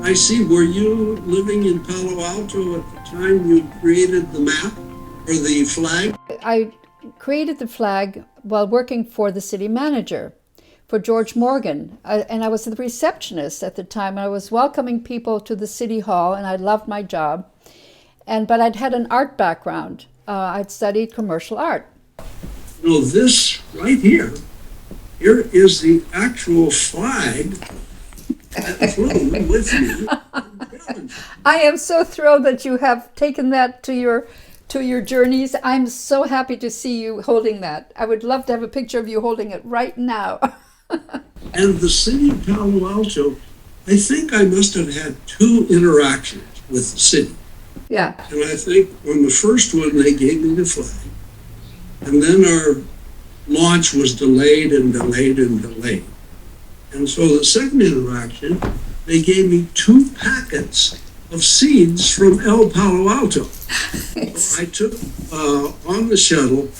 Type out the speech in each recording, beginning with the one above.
I see. Were you living in Palo Alto at the time you created the map or the flag? I created the flag while working for the city manager, for George Morgan. And I was the receptionist at the time. I was welcoming people to the city hall, and I loved my job. But I'd had an art background. I'd studied commercial art. No, this right here is the actual flag that flew with you. I am so thrilled that you have taken that to your journeys. I'm so happy to see you holding that. I would love to have a picture of you holding it right now. And the city of Palo Alto, I think I must have had 2 interactions with the city. Yeah. And I think on the first one, they gave me the flag. And then our launch was delayed and delayed and delayed. And so the second interaction, they gave me 2 packets of seeds from El Palo Alto. So I took on the shuttle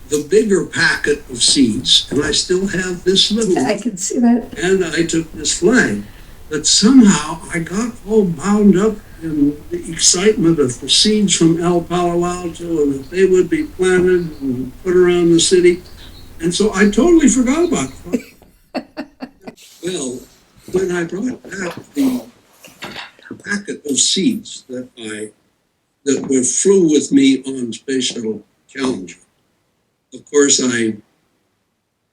the bigger packet of seeds, and I still have this little one. I can see that. And I took this flag. But somehow I got all bound up in the excitement of the seeds from El Palo Alto and that they would be planted and put around the city. And so I totally forgot about it. Well, when I brought back the packet of seeds that flew with me on Space Shuttle Challenger, of course I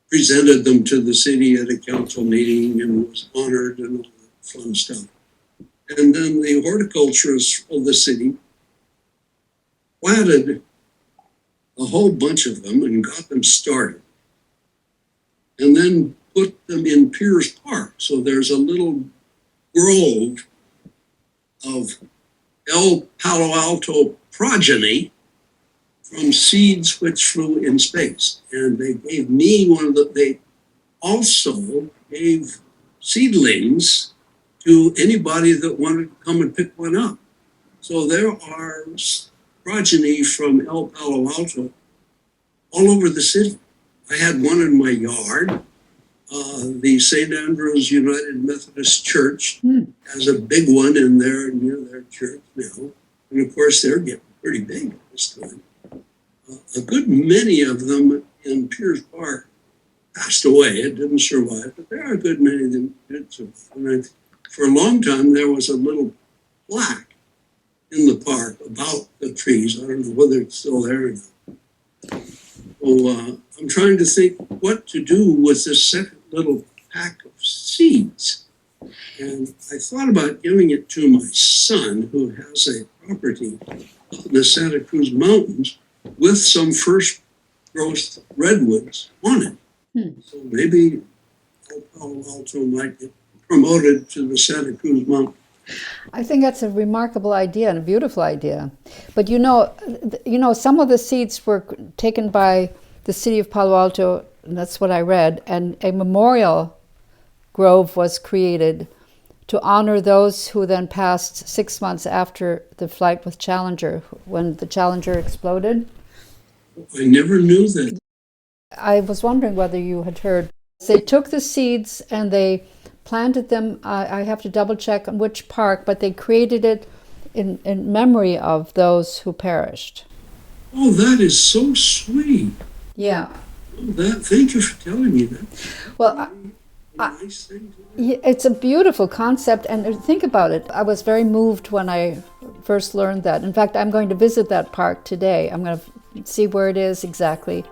presented them to the city at a council meeting and was honored and all that fun stuff. And then the horticulturists of the city planted a whole bunch of them and got them started. And then put them in Pierce Park. So there's a little grove of El Palo Alto progeny from seeds which flew in space. And they gave me they also gave seedlings to anybody that wanted to come and pick one up. So there are progeny from El Palo Alto all over the city. I had one in my yard. The St. Andrew's United Methodist Church has a big one in there near their church now. And of course, they're getting pretty big this time. A good many of them in Pierce Park passed away. It didn't survive, but there are a good many that did survive. For a long time, there was a little plaque in the park about the trees. I don't know whether it's still there or not. So I'm trying to think what to do with this second little pack of seeds. And I thought about giving it to my son, who has a property up in the Santa Cruz Mountains with some first growth redwoods on it. So maybe El Palo Alto might get promoted to the Santa Cruz Mountains. I think that's a remarkable idea and a beautiful idea. But you know, some of the seeds were taken by the City of Palo Alto, and that's what I read, and a memorial grove was created to honor those who then passed 6 months after the flight with Challenger, when the Challenger exploded. I never knew that. I was wondering whether you had heard. They took the seeds and they planted them, I have to double check on which park, but they created it in memory of those who perished. Oh, that is so sweet. Yeah. Thank you for telling me that. Well, Nice thing to do. it's a beautiful concept, and think about it. I was very moved when I first learned that. In fact, I'm going to visit that park today. I'm going to see where it is exactly.